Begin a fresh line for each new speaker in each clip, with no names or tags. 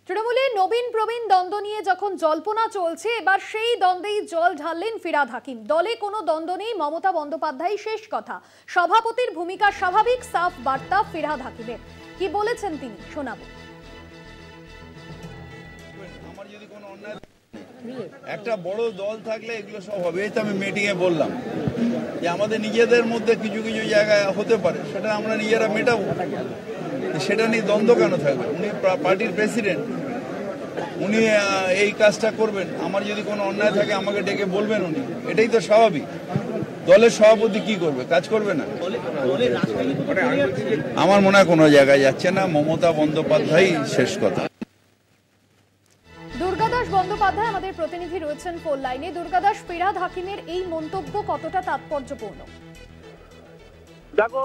তৃণমূলে নবীন প্রবীণ দ্বন্দ্ব নিয়ে যখন জল্পনা চলছে, এবার সেই দ্বন্দ্বেই জল ঢাললেন ফিরহাদ হাকিম। দলে কোনো দ্বন্দ্ব নেই, মমতা বন্দ্যোপাধ্যায় শেষ কথা। সভাপতির ভূমিকা স্বাভাবিক, সাফ বার্তা ফিরহাদ হাকিমের। কি বলেছেন তিনি, শোনাবো।
একটা বড় দল থাকলে এগুলো সব হবে। এই তো আমি মিটিংয়ে বললাম যে আমাদের নিজেদের মধ্যে কিছু কিছু জায়গায় হতে পারে, সেটা আমরা নিজেরা মেটাবো। সেটা নিয়ে দ্বন্দ্ব কেন থাকবে? উনি পার্টির প্রেসিডেন্ট, উনি এই কাজটা করবেন। আমার যদি কোনো অন্যায় থাকে আমাকে ডেকে বলবেন উনি, এটাই তো স্বাভাবিক। দলের সভাপতি কি করবে? কাজ করবে না? আমার মনে হয় কোনো জায়গায় যাচ্ছে না। মমতা বন্দ্যোপাধ্যায় শেষ কথা।
দুর্গাদাস বন্দ্যোপাধ্যায় আমাদের প্রতিনিধি রয়েছেন ফোন লাইনে। দুর্গাদাস, ফিরহাদ হাকিমের এই মন্তব্য কতটা তাৎপর্যপূর্ণ?
দেখো,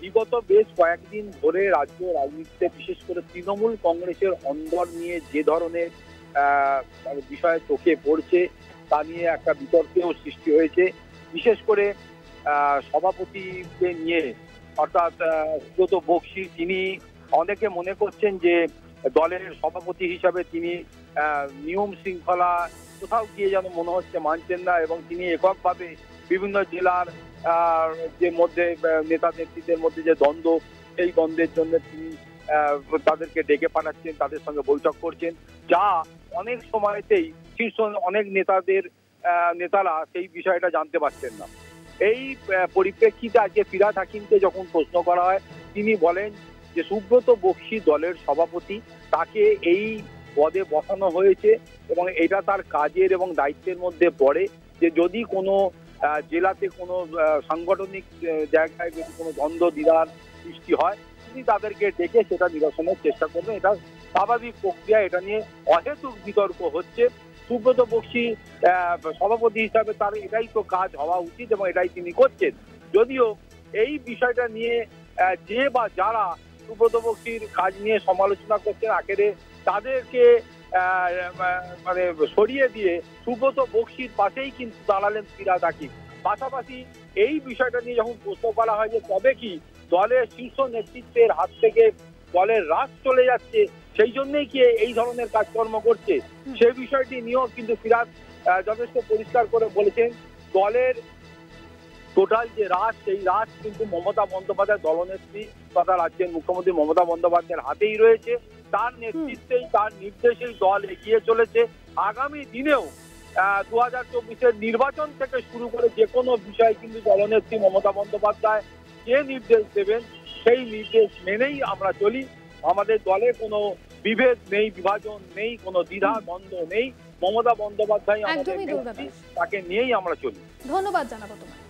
বিগত বেশ কয়েকদিন ধরে রাজ্য রাজনীতিতে বিশেষ করে তৃণমূল কংগ্রেসের অন্দর নিয়ে যে ধরনের বিষয় চোখে পড়ছে তা নিয়ে একটা বিতর্কেও সৃষ্টি হয়েছে। বিশেষ করে সভাপতিকে নিয়ে, অর্থাৎ সুব্রত বক্সী, তিনি অনেকে মনে করছেন যে দলের সভাপতি হিসাবে তিনি নিয়ম শৃঙ্খলা কোথাও গিয়ে যেন মনে হচ্ছে মানছেন না, এবং তিনি এককভাবে বিভিন্ন জেলার যে মধ্যে নেতা নেত্রীদের মধ্যে যে দ্বন্দ্ব, সেই দ্বন্দ্বের জন্য তিনি তাদেরকে ডেকে পাঠাচ্ছেন, তাদের সঙ্গে বৈঠক করছেন, যা অনেক সময়তেই শীর্ষ অনেক নেতারা সেই বিষয়টা জানতে পারছেন না। এই পরিপ্রেক্ষিতে আজকে ফিরহাদ হাকিমকে যখন প্রশ্ন করা হয়, তিনি বলেন যে সুব্রত বক্সী দলের সভাপতি, তাকে এই পদে বসানো হয়েছে এবং এটা তার কাজের এবং দায়িত্বের মধ্যে পড়ে যে যদি কোনো জেলাতে কোনো সাংগঠনিক জায়গায় যদি কোনো দ্বন্দ্ব দ্বিধার সৃষ্টি হয়, তিনি তাদেরকে ডেকে সেটা নিরসনের চেষ্টা করবেন। এটা স্বাভাবিক প্রক্রিয়া, এটা নিয়ে অহেতুক বিতর্ক হচ্ছে। সুব্রত বক্সী সভাপতি হিসাবে তার এটাই তো কাজ হওয়া উচিত এবং এটাই তিনি করছেন। যদিও এই বিষয়টা নিয়ে যে বা যারা সুব্রত বক্সীর কাজ নিয়ে সমালোচনা করছেন, আখেরে তাদেরকে মানে সরিয়ে দিয়ে সুব্রত বক্সীর পাশেই কিন্তু দাঁড়ালেন ফিরহাদ হাকিম। পাশাপাশি এই বিষয়টা নিয়ে যখন প্রশ্ন করা হয় যে তবে কি দলের শীর্ষ নেতৃত্বের হাত থেকে দলের রাজ চলে যাচ্ছে, সেই জন্যই কি এই ধরনের কাজকর্ম করছে, সেই বিষয়টি নিয়েও কিন্তু ফিরহাদ যথেষ্ট পরিষ্কার করে বলেছেন দলের টোটাল যে রাজ, সেই রাজ কিন্তু মমতা বন্দ্যোপাধ্যায় দলনেত্রী তথা রাজ্যের মুখ্যমন্ত্রী মমতা বন্দ্যোপাধ্যায়ের হাতেই রয়েছে। তার নেতৃত্বেই, তার নির্দেশেই দল এগিয়ে চলেছে। আগামী দিনেও 2024-এর নির্বাচন থেকে শুরু করে যে কোনো বিষয় কিন্তু দলনেত্রী মমতা বন্দ্যোপাধ্যায় যে নির্দেশ দেবেন সেই নির্দেশ মেনেই আমরা চলি। আমাদের দলে কোনো বিভেদ নেই, বিভাজন নেই, কোনো দ্বিধা দ্বন্দ্ব নেই। মমতা বন্দ্যোপাধ্যায় আমাদের নেত্রী, তাকে নিয়েই আমরা চলি।
ধন্যবাদ জানাবো তোমায়।